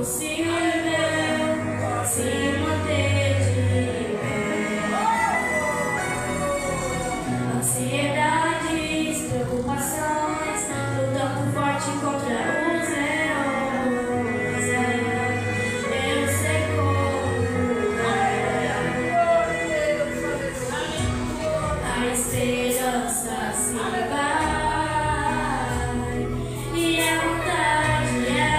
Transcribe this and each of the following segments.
se manter de pé. Ansiedades, preocupações, lutando forte contra os leões. Eu sei como a esperança se vai e a vontade é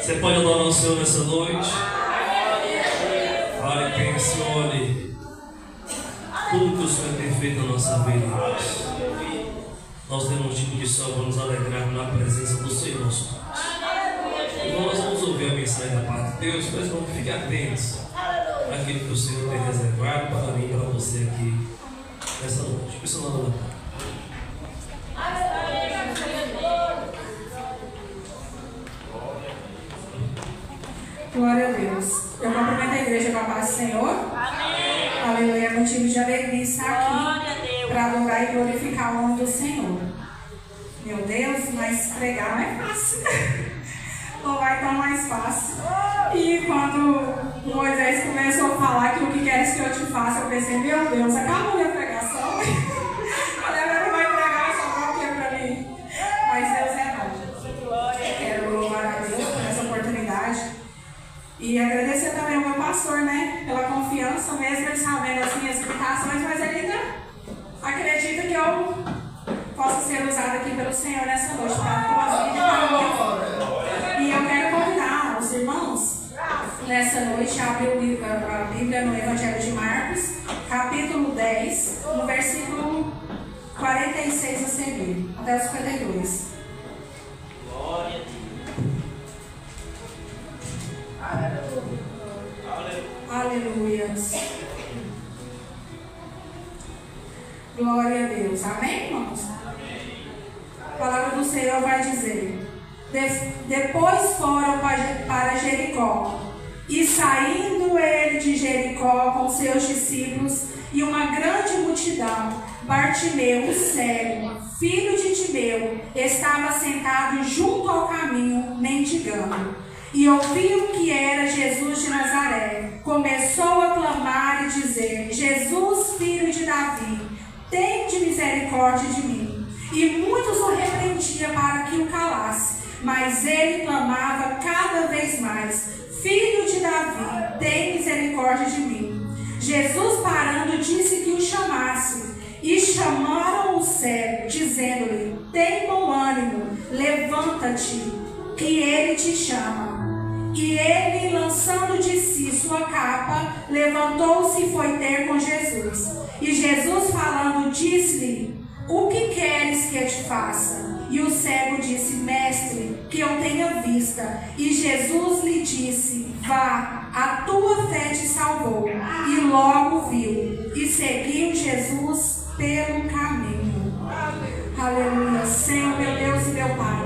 Você pode adorar o Senhor nessa noite? Pare, pense, olhe tudo que o Senhor tem feito na nossa vida, irmãos. Nós temos motivo de sobra nos alegrarmos na presença do Senhor, nosso Pai. Então nós vamos ouvir a mensagem da parte de Deus, mas vamos ficar atentos àquilo que o Senhor tem reservado para mim e para você aqui nessa noite. Isso não é nada. Glória a Deus. Eu cumprimento a igreja com a paz do Senhor. Amém. Aleluia. É motivo de alegria estar aqui para adorar e glorificar o nome do Senhor. Meu Deus, mas pregar não é fácil. Louvar então mais fácil. E quando Moisés começou a falar que o que queres que eu te faça, eu pensei, meu Deus, acabou minha pregação. Agora não vai pregar só o que é para mim. Mas Deus é bom. Quero louvar a Deus por essa oportunidade. E agradecer também ao meu pastor, né, pela confiança, mesmo ele sabendo as minhas limitações, mas ele ainda acredita que eu possa ser usada aqui pelo Senhor nessa noite para a tua vida e para a minha vida. E eu quero convidar os irmãos nessa noite a abrir a Bíblia no Evangelho de Marcos, capítulo 10, no versículo 46 a seguir, até o 52. Glória a Deus. Aleluia. Glória a Deus. Amém, irmãos? A palavra do Senhor vai dizer: depois foram para Jericó, e saindo ele de Jericó com seus discípulos e uma grande multidão, Bartimeu, o cego, filho de Timeu, estava sentado junto ao caminho, mendigando. E ouviu que era Jesus de Nazaré. Começou a clamar e dizer: Jesus, filho de Davi, tende misericórdia de mim. E muitos o repreendiam para que o calasse. Mas ele clamava cada vez mais: Filho de Davi, tem misericórdia de mim. Jesus, parando, disse que o chamasse. E chamaram o cego, dizendo-lhe: tem bom ânimo, levanta-te, que ele te chama. E ele, lançando de si sua capa, levantou-se e foi ter com Jesus. E Jesus, falando, disse-lhe: o que queres que eu te faça? E o cego disse: Mestre, que eu tenha vista. E Jesus lhe disse: vá, a tua fé te salvou. E logo viu, e seguiu Jesus pelo caminho. Aleluia. Senhor, meu Deus e meu Pai,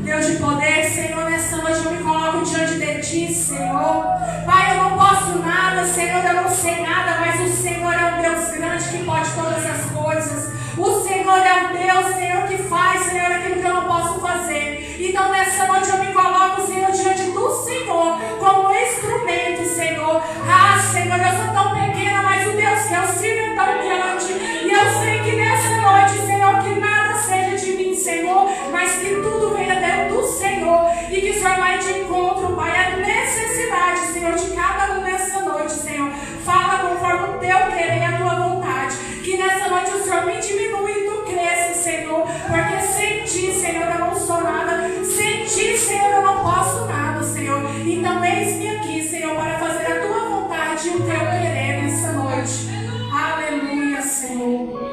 Deus de poder, Senhor, nessa noite eu me coloco diante de Ti, Senhor. Pai, eu não posso nada, Senhor, eu não sei nada, mas o Senhor é um Deus grande que pode todas as coisas. O Senhor é um Deus, Senhor, que faz, Senhor, aquilo que eu não posso fazer. Então, nessa noite eu me coloco, Senhor, diante do Senhor, como instrumento, Senhor. Ah, Senhor, eu sou tão pequena, mas o Deus que eu sirvo é tão grande. E eu sei que nessa noite, Senhor, que nada seja de mim, Senhor, mas que tudo venha dentro do Senhor. E que o Senhor vai de encontro, Pai, a necessidade, Senhor, de cada um nessa noite, Senhor. Fala conforme o Teu querer e a Tua vontade. Que nessa noite o Senhor me diminua e Tu cresça, Senhor. Porque sem Ti, Senhor, eu não sou nada. Sem Ti, Senhor, eu não posso nada, Senhor. Então eis-me aqui, Senhor, para fazer a Tua vontade e o Teu querer nessa noite. Aleluia, Senhor.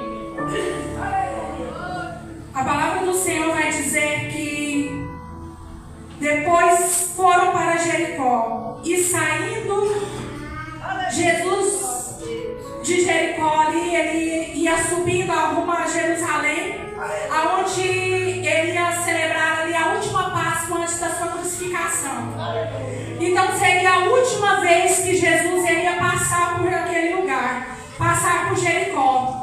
A palavra do Senhor vai dizer que depois foram para Jericó. E saindo Jesus de Jericó ali, ele ia subindo rumo a Jerusalém, aonde ele ia celebrar ali a última Páscoa antes da sua crucificação. Então seria a última vez que Jesus iria passar por aquele lugar, passar por Jericó.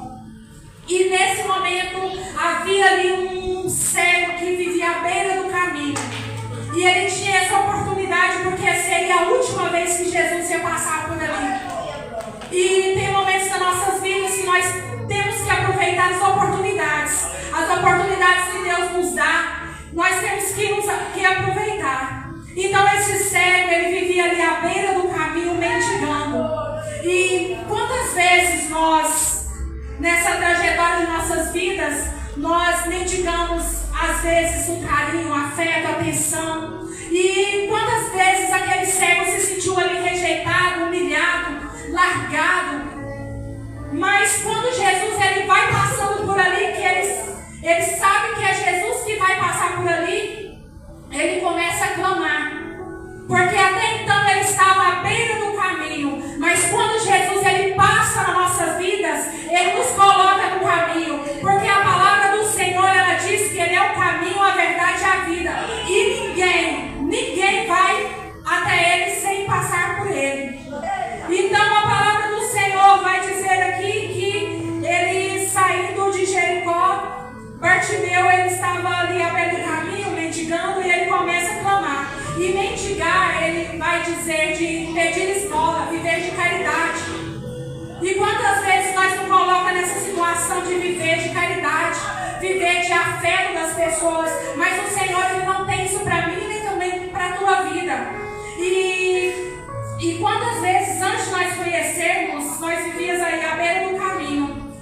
E nesse momento havia ali um cego que vivia à beira do caminho. E ele tinha essa oportunidade porque seria a última vez que Jesus ia passar por ali. E tem momentos nas nossas vidas que nós temos que aproveitar as oportunidades que Deus nos dá. Nós temos que aproveitar. Então esse cego, ele vivia ali à beira do caminho mendigando. E quantas vezes nós, nessa trajetória de nossas vidas, nós mendigamos às vezes um carinho, um afeto, atenção. E quantas largado. Mas quando Jesus ele vai passando por ali, que ele sabe que é Jesus que vai passar por ali, ele começa a clamar. Porque até então ele estava à beira do caminho. Mas quando Jesus ele passa nas nossas vidas, ele nos coloca no caminho. Porque a palavra do Senhor, ela diz que ele é o caminho, a verdade e a vida. E ninguém vai até ele sem passar por ele. Então a palavra do Senhor vai dizer aqui que ele saindo de Jericó, Bartimeu ele estava ali à beira do caminho, mendigando, e ele começa a clamar. E mendigar, ele vai dizer de pedir esmola, viver de caridade. E quantas vezes nós nos colocamos nessa situação de viver de caridade, viver de afeto das pessoas, mas o Senhor ele não tem isso para mim nem também para a tua vida. E quantas vezes antes de nós conhecermos, nós vivíamos aí à beira do caminho.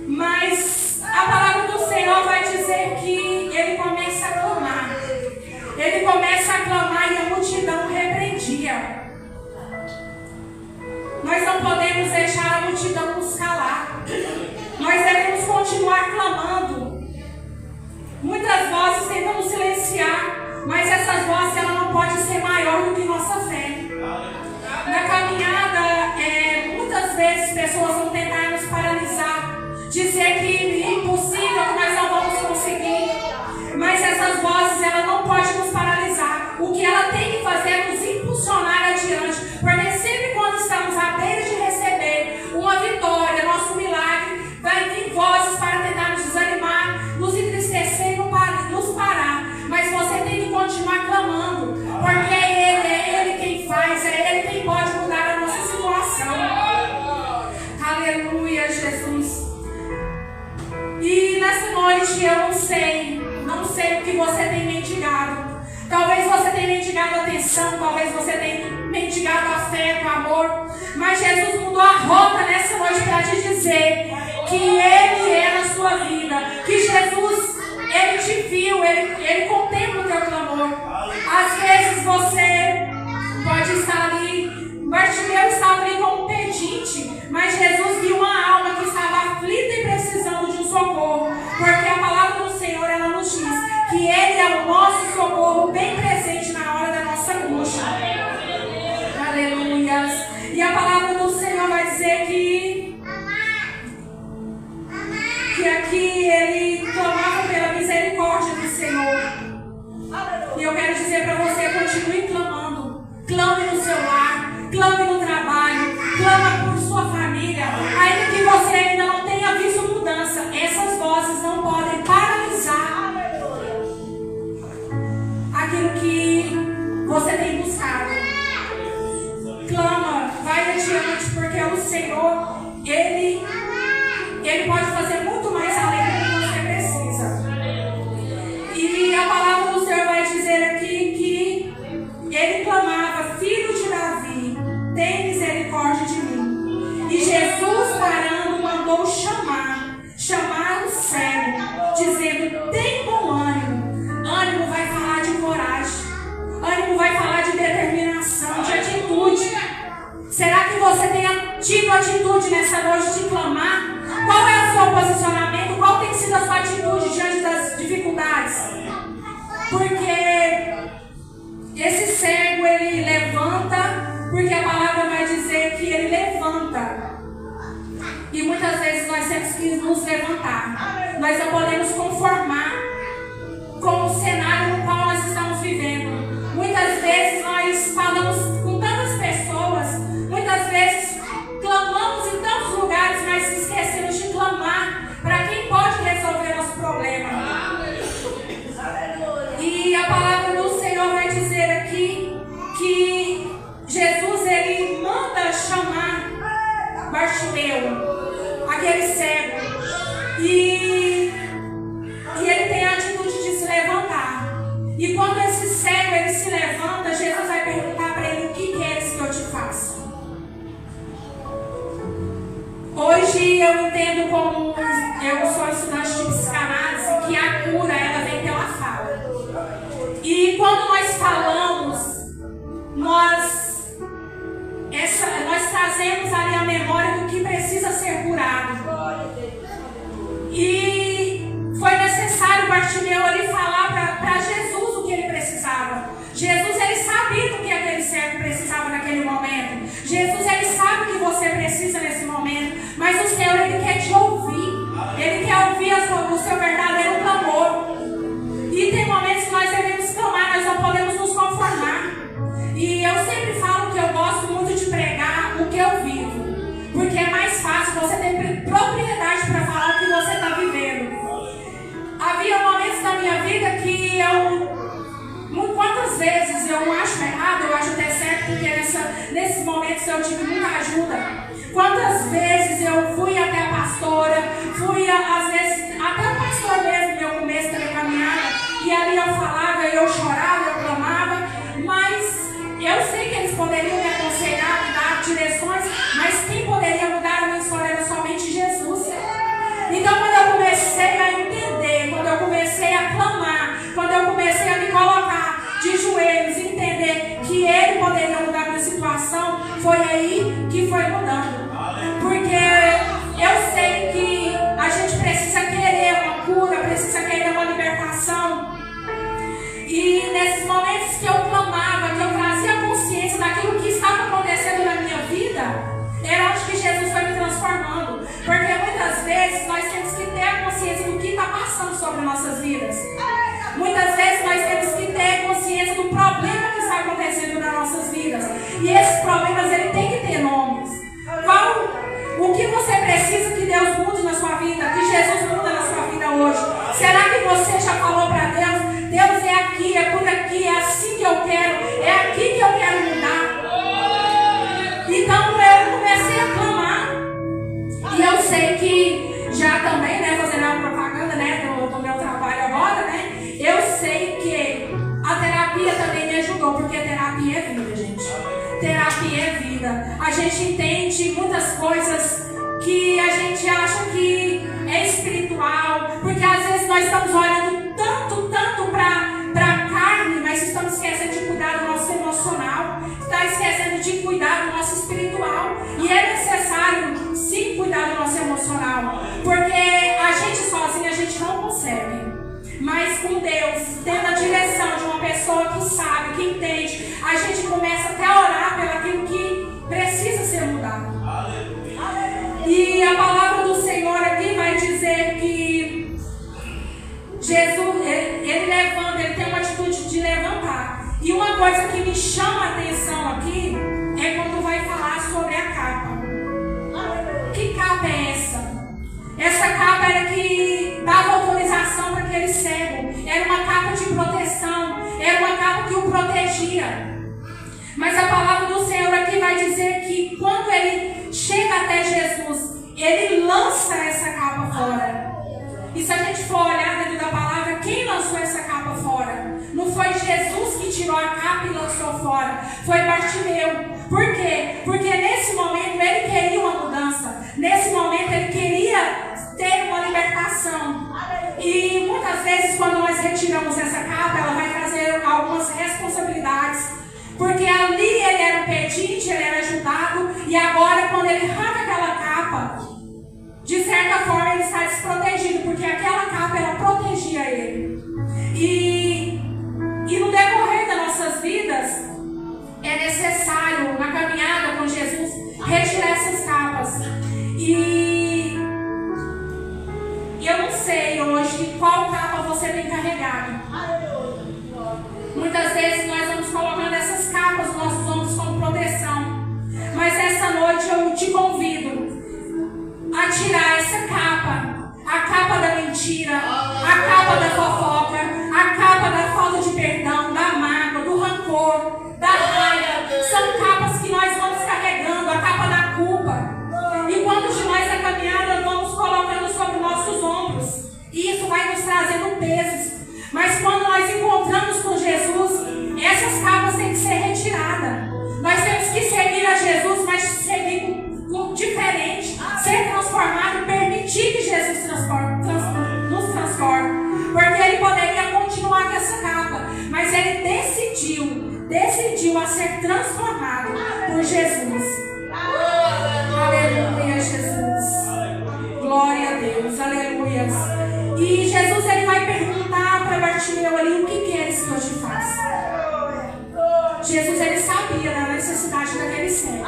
Mas a palavra do Senhor vai dizer que ele começa a clamar. Ele começa a clamar e a multidão repreendia. Nós não podemos deixar a multidão nos calar. Nós devemos continuar clamando. Muitas vozes tentam nos silenciar, mas essas vozes ela não podem ser maior do que nossa fé. Na caminhada, muitas vezes pessoas vão tentar nos paralisar, dizer que é impossível, que nós não vamos conseguir. Mas essas vozes ela não podem nos paralisar. O que ela tem que fazer é nos impulsionar adiante. Porque sempre quando estamos à beira de receber uma vitória, nosso milagre, vai vir vozes para tentar nos desanimar, nos entristecer e nos parar. Mas você tem que continuar clamando. Porque é Ele quem faz, é Ele quem pode mudar a nossa situação. Aleluia, Jesus. E nessa noite eu não sei o que você tem mendigado. Talvez você tenha mendigado atenção, talvez você tenha mendigado afeto, amor. Mas Jesus mudou a rota nessa noite para te dizer que Ele é na sua vida. Que Jesus, Ele te viu, Ele contempla o teu clamor. Às vezes você pode estar ali, Bartimeu estava ali como um pedinte, mas Jesus viu uma alma que estava aflita e precisando de um socorro. Porque a palavra do Senhor, ela nos diz que Ele é o nosso socorro bem presente na hora da nossa angústia. Aleluias. E a palavra do Senhor vai dizer que aqui Ele clamava pela misericórdia do Senhor. E eu quero dizer para você, continue clamando. Clame no seu lar, clame no trabalho, clama por sua família. Ainda que você ainda não tenha visto mudança, essas vozes não podem paralisar aquilo que você tem buscado. Clama, vai adiante, porque o Senhor, Ele pode fazer muito mais além do que você precisa. E a palavra do Senhor vai dizer aqui que Ele clamava: Filho de Davi, tem misericórdia de mim. E Jesus, parando, mandou chamar o cego, dizendo: tem bom ânimo. Ânimo vai falar de coragem. Ânimo vai falar de determinação, de atitude. Será que você tem tido atitude nessa noite de clamar? Qual é o seu posicionamento? Qual tem sido a sua atitude diante das dificuldades? Porque esse cego, ele levanta, porque a palavra vai dizer que ele levanta. E muitas vezes nós temos que nos levantar. Nós não podemos conformar com o cenário no qual nós estamos vivendo. Muitas vezes nós falamos com tantas pessoas, muitas vezes clamamos em tantos lugares, mas esquecemos de clamar para quem pode resolver nosso problema. E a palavra do Senhor vai dizer aqui que Jesus, ele manda chamar Bartimeu, aquele cego, e ele tem a atitude de se levantar. E quando esse cego ele se levanta, Jesus vai perguntar para ele: o que queres que eu te faça? Hoje eu entendo, como eu sou estudante de psicanálise, que a cura ela vem pela fala. E quando nós falamos, nós trazemos ali a servo precisava naquele momento. Jesus, Ele sabe o que você precisa nesse momento, mas o Senhor, Ele quer te ouvir. Ele quer ouvir o seu verdadeiro clamor. E tem momentos que nós devemos clamar, nós não podemos nos conformar. E eu sempre falo que eu gosto muito de pregar o que eu vivo, porque é mais fácil, você ter propriedade para falar o que você está vivendo. Havia momentos na minha vida que quantas vezes eu acho errado, eu acho até certo, porque nesses momentos eu tive muita ajuda. Quantas vezes eu fui até a pastora, às vezes até o pastor mesmo, no meu começo da minha caminhada, e ali eu falava, eu chorava, eu clamava, mas eu sei que eles poderiam me aconselhar, me dar direções, mas quem poderia mudar a minha história era somente Jesus. Então, quando eu comecei a entender, quando eu comecei a clamar, quando eu comecei a me colocar de joelhos e entender que Ele poderia mudar a minha situação, foi aí que foi mudando. Porque eu sei que a gente precisa querer uma cura, precisa querer uma libertação. E nesses momentos que eu clamava, que eu trazia consciência daquilo que estava acontecendo na minha vida, era onde que Jesus foi me transformando. Porque muitas vezes nós temos que ter a consciência do que está passando sobre nossas vidas. Muitas vezes nós temos que ter consciência do problema que está acontecendo nas nossas vidas. E esses problemas, ele tem que ter nomes. O que você precisa que Deus mude na sua vida, que Jesus muda na sua vida hoje? Será que você já falou para Deus? Deus, é aqui, é por aqui, é assim que eu quero, é aqui que eu quero mudar. Então eu comecei a clamar. E eu sei que já também, né, fazendo a propaganda, né, do meu trabalho agora, né, eu sei que a terapia também me ajudou, porque terapia é vida, gente. Terapia é vida. A gente entende muitas coisas que a gente acha que é espiritual, porque às vezes nós estamos olhando tanto para a carne, mas estamos esquecendo de cuidar do nosso emocional, está esquecendo de cuidar do nosso espiritual. E é necessário sim cuidar do nosso emocional, porque a gente sozinho a gente não consegue. Mas com Deus, tendo a direção de uma pessoa que sabe, que entende, a gente começa até a orar pelo aquilo que precisa ser mudado. E a palavra do Senhor aqui vai dizer que Jesus, ele levanta, ele tem uma atitude de levantar. E uma coisa que me chama a atenção aqui é quando vai falar sobre a capa. Que capa é essa? Essa capa era que dava autorização para aquele cego. Era uma capa de proteção. Era uma capa que o protegia. Mas a palavra do Senhor aqui vai dizer que quando ele chega até Jesus, ele lança essa capa fora. E se a gente for olhar dentro da palavra, quem lançou essa capa fora? Não foi Jesus que tirou a capa e lançou fora. Foi Bartimeu. Por quê? Porque nesse momento ele queria uma mudança. Nesse momento ele queria ter uma libertação. E muitas vezes quando nós retiramos essa capa, ela vai trazer algumas responsabilidades. Porque ali ele era um pedinte, ele era ajudado. E agora quando ele arranca aquela capa, de certa forma ele está desprotegido, porque aquela capa ela protegia ele. E no decorrer das nossas vidas é necessário, na caminhada com Jesus, retirar essas capas. E eu não sei hoje qual capa você tem carregado. Muitas vezes nós vamos colocando essas capas nos nossos ombros como proteção. Mas essa noite eu te convido a tirar essa capa. A capa da mentira, a capa da fofoca, a capa da falta de perdão, da mágoa, do rancor, da raiva. São capas que nós vamos carregando, a capa da culpa. E quantos de nós na caminhada vamos colocando sobre nossos ombros? E isso vai nos trazendo pesos. Mas quando nós encontramos com Jesus, essas capas têm que ser retiradas. Nós temos que seguir a Jesus, mas seguir diferente, ser transformado, permitir que Jesus nos transforme. Porque ele poderia continuar com essa capa, mas ele decidiu a ser transformado por Jesus. Aleluia, Jesus. Glória a Deus, aleluia. E Jesus ele vai perguntar para Bartimeu ali: o que queres que eu te faça? Jesus ele sabe sabia da necessidade daquele cego.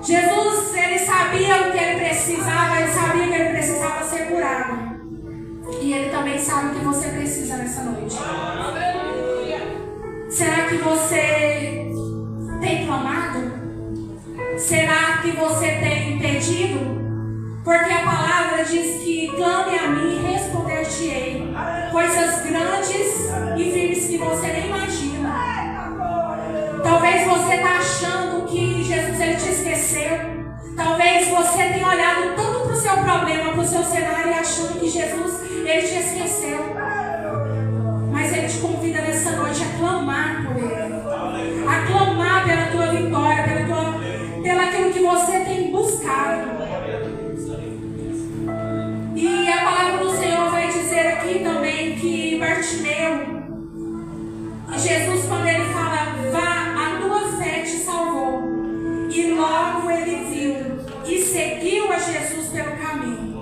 Jesus, ele sabia o que ele precisava, ele sabia que ele precisava ser curado. E ele também sabe o que você precisa nessa noite. Será que você tem clamado? Será que você tem pedido? Porque a palavra diz que clame a mim e responder-te-ei coisas grandes e firmes que você nem imagina. Talvez você está achando que Jesus ele te esqueceu. Talvez você tenha olhado tanto para o seu problema, para o seu cenário e achando que Jesus ele te esqueceu. Mas ele te convida nessa noite a clamar por ele, a clamar pela tua vitória, pelo aquilo que você tem buscado. E a palavra do Senhor vai dizer aqui também que Bartimeu, Jesus, quando ele fala, vá, a tua fé te salvou. E logo ele viu e seguiu a Jesus pelo caminho.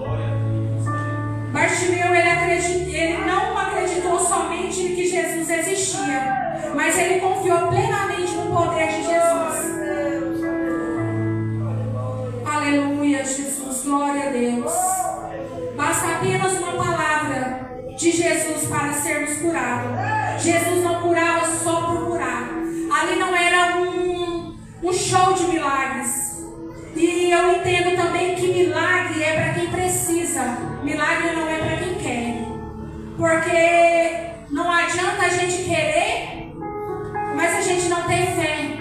Bartimeu, ele não acreditou somente que Jesus existia, mas ele confiou plenamente no poder de Jesus. Aleluia, Jesus, glória a Deus. Basta apenas uma palavra de Jesus para sermos curados. Jesus não curava só por curar. Ali não era um show de milagres. E eu entendo também que milagre é para quem precisa. Milagre não é para quem quer. Porque não adianta a gente querer, mas a gente não tem fé.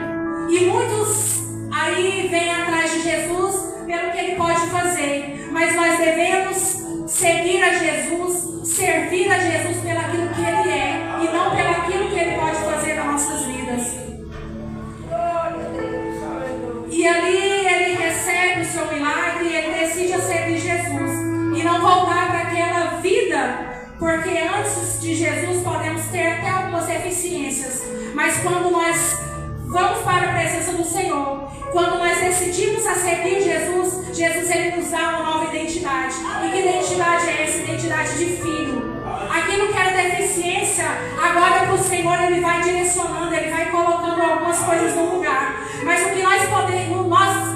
E muitos aí vêm atrás de Jesus pelo que ele pode fazer. Mas nós devemos seguir a Jesus, servir a Jesus pelo aquilo que ele é e não pelo aquilo que ele pode fazer nas nossas vidas. E ali ele recebe o seu milagre e ele decide servir Jesus e não voltar para aquela vida, porque antes de Jesus podemos ter até algumas deficiências, mas quando nós vamos para a presença do Senhor, quando nós decidimos a seguir Jesus, ele nos dá uma nova identidade. E que identidade é essa? Identidade de filho. Aquilo que era deficiência, agora para o Senhor ele vai direcionando, ele vai colocando algumas coisas no lugar. Mas o que nós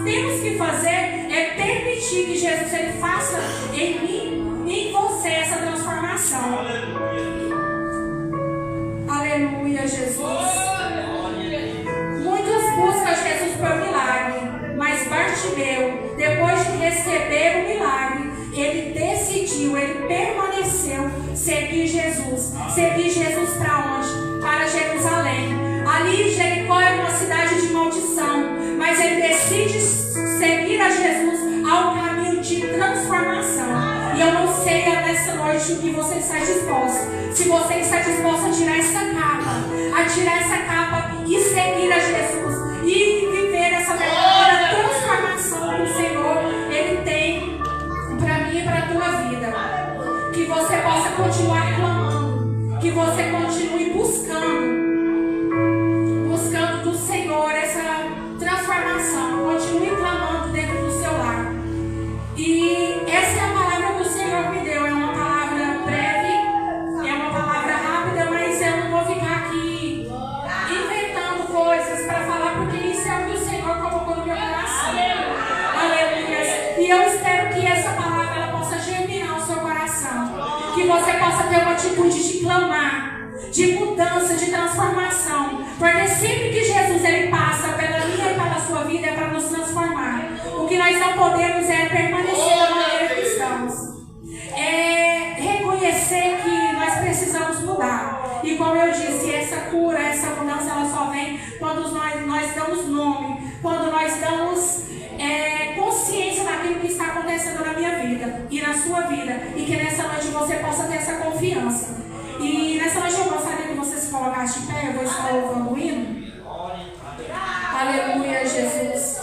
temos que fazer é permitir que Jesus ele faça em mim e em você essa transformação. Aleluia, Jesus. Muitos buscam Jesus por milagre, mas Bartimeu, depois de receber o milagre, ele decidiu, ele permaneceu seguir Jesus. Seguir Jesus para onde? Para Jerusalém. Ali Jericó era uma cidade de maldição, mas ele decide seguir a Jesus ao caminho de transformação. E eu não sei nessa noite o que você está disposto. Se você está disposto a tirar essa capa e seguir a Jesus e viver essa verdadeira transformação que o Senhor ele tem para mim e para a tua vida. Que você possa continuar clamando, que você continue buscando do Senhor essa transformação. Continue clamando dentro do seu lar. E essa é a palavra que o Senhor me deu. É uma palavra breve, é uma palavra rápida, mas eu não vou ficar aqui inventando coisas para falar, porque isso é o que o Senhor colocou no meu coração. Aleluia. E eu espero que essa palavra ela possa germinar o seu coração. Que você possa ter uma atitude de clamar, de mudança, de transformação. Porque sempre que Jesus ele passa pela minha e pela sua vida é para nos transformar. O que nós não podemos é permanecer da maneira que estamos. É reconhecer que nós precisamos mudar. E como eu disse, essa cura, essa mudança, ela só vem quando nós damos nome, quando nós damos consciência daquilo que está acontecendo na minha vida e na sua vida. E que nessa noite você possa ter essa confiança. E nessa noite eu gostaria que você se colocasse de pé. Eu vou estar louvando o hino. Aleluia, Jesus.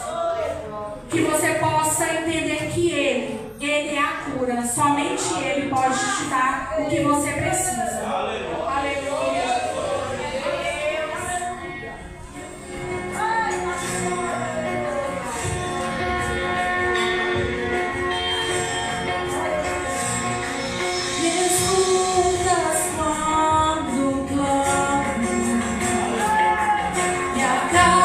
Que você possa entender que Ele é a cura. Somente Ele pode te dar o que você precisa. Aleluia. God.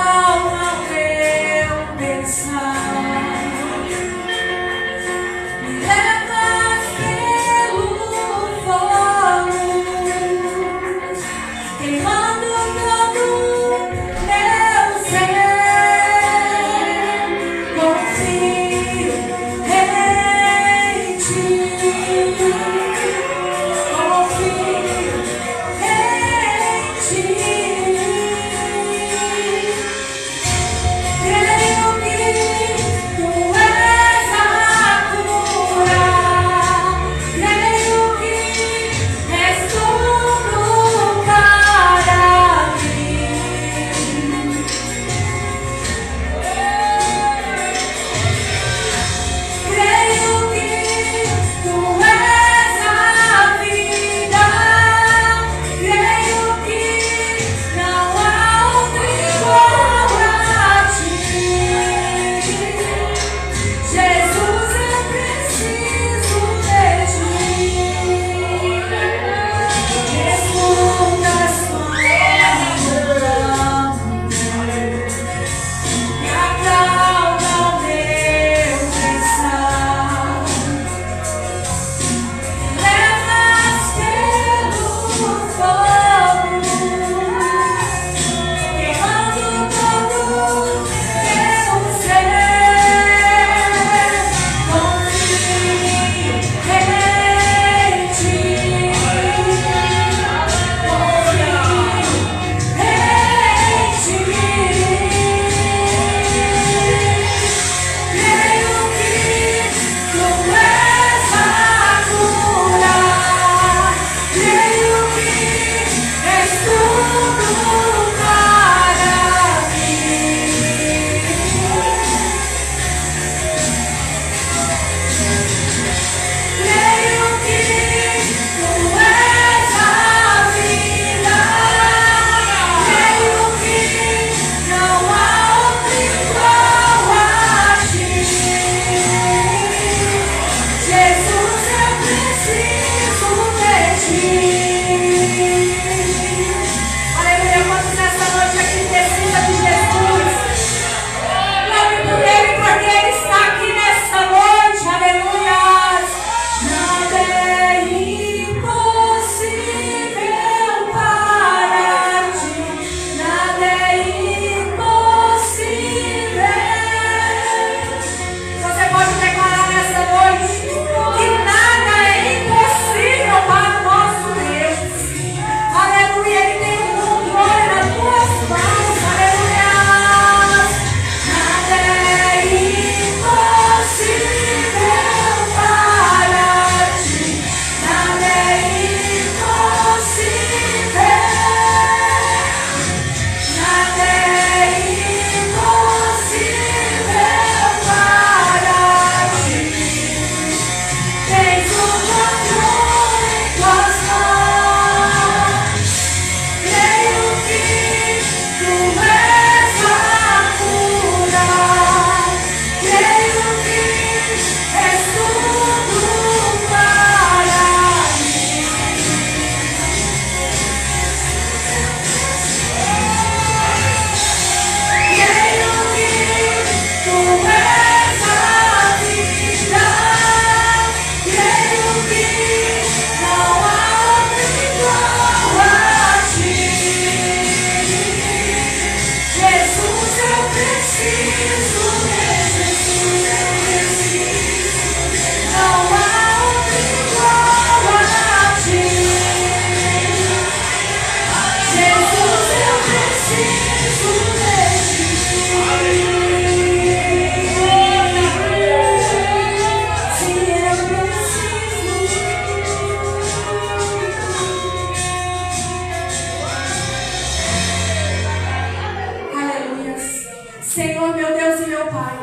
Senhor, meu Deus e meu Pai.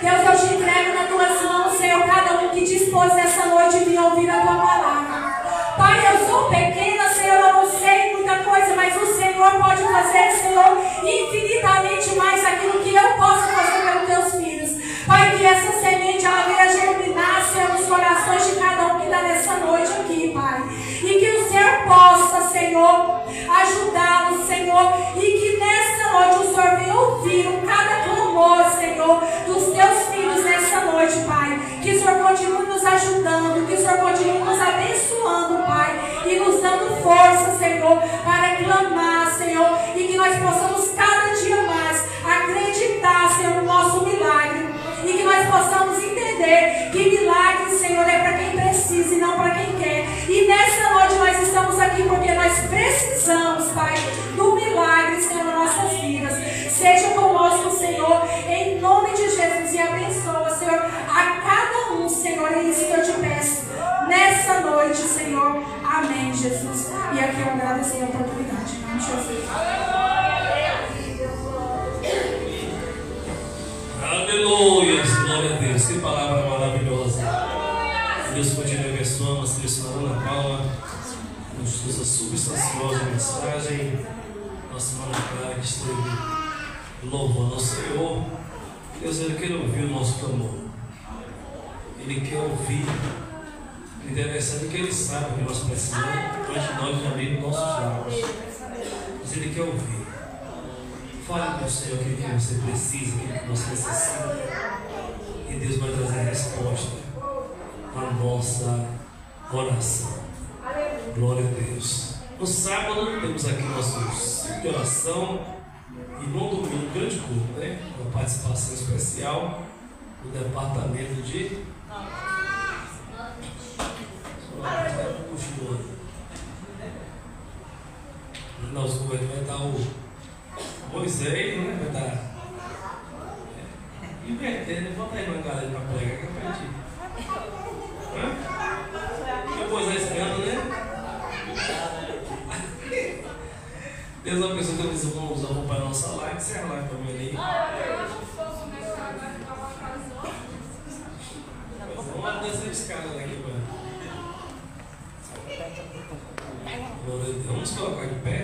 Deus, eu te entrego nas tuas mãos, Senhor, cada um que dispôs essa noite vir ouvir a tua palavra. Pai, eu sou pequena, Senhor, eu não sei muita coisa, mas o Senhor pode fazer, Senhor, infinitamente mais aquilo que eu posso fazer pelos teus filhos. Pai, que essa semente, ela venha germinar, Senhor, nos corações de cada um que está nessa noite aqui, Pai. E que o Senhor possa, Senhor, ajudá-los, Senhor, e que nessa noite o Senhor venha ouvir cada clamor, Senhor, dos teus filhos nessa noite, Pai. Que o Senhor continue nos ajudando, que o Senhor continue nos abençoando, Pai, e nos dando força, Senhor, para clamar, Senhor, e que nós possamos cada dia mais acreditar, Senhor, no nosso milagre, e que nós possamos entender que milagre, Senhor, é para quem precisa e não para quem quer. E nessa noite nós estamos aqui porque nós precisamos, Pai, do milagre, Senhor, nas nossas vidas. Seja conosco, Senhor, em nome de Jesus, e abençoa, Senhor, a cada um, Senhor, é isso que eu te peço nessa noite, Senhor. Amém, Jesus. E aqui eu agradeço a oportunidade, em nome de Jesus. Aleluia, glória a Deus, que palavra maravilhosa. Deus continue abençoando, selecionando a palma, essa substanciosa mensagem. Nossa irmã Clara que esteve louvando ao Senhor. Deus, Ele quer ouvir o nosso clamor, Ele quer ouvir. Interessante que Ele sabe o que nós precisamos antes de nós abrir nossos lábios, mas Ele quer ouvir. Fale com o Senhor aquilo que você precisa, aquilo que você necessita, e Deus vai trazer a resposta à nossa oração. Glória a Deus. No sábado temos aqui nosso ciclo de oração, e no domingo grande culto, né? Uma participação especial do departamento de nosso governo vai estar o Moisés, né? Vai estar invertendo, bota aí uma galera para pregar que é para ti. E o Moisés canta, né? Deus abençoe, que eles vão acompanhar a nossa live. Encerra a live para mim ali. Vamos descer esse cara aqui, mano. Vamos colocar de pé.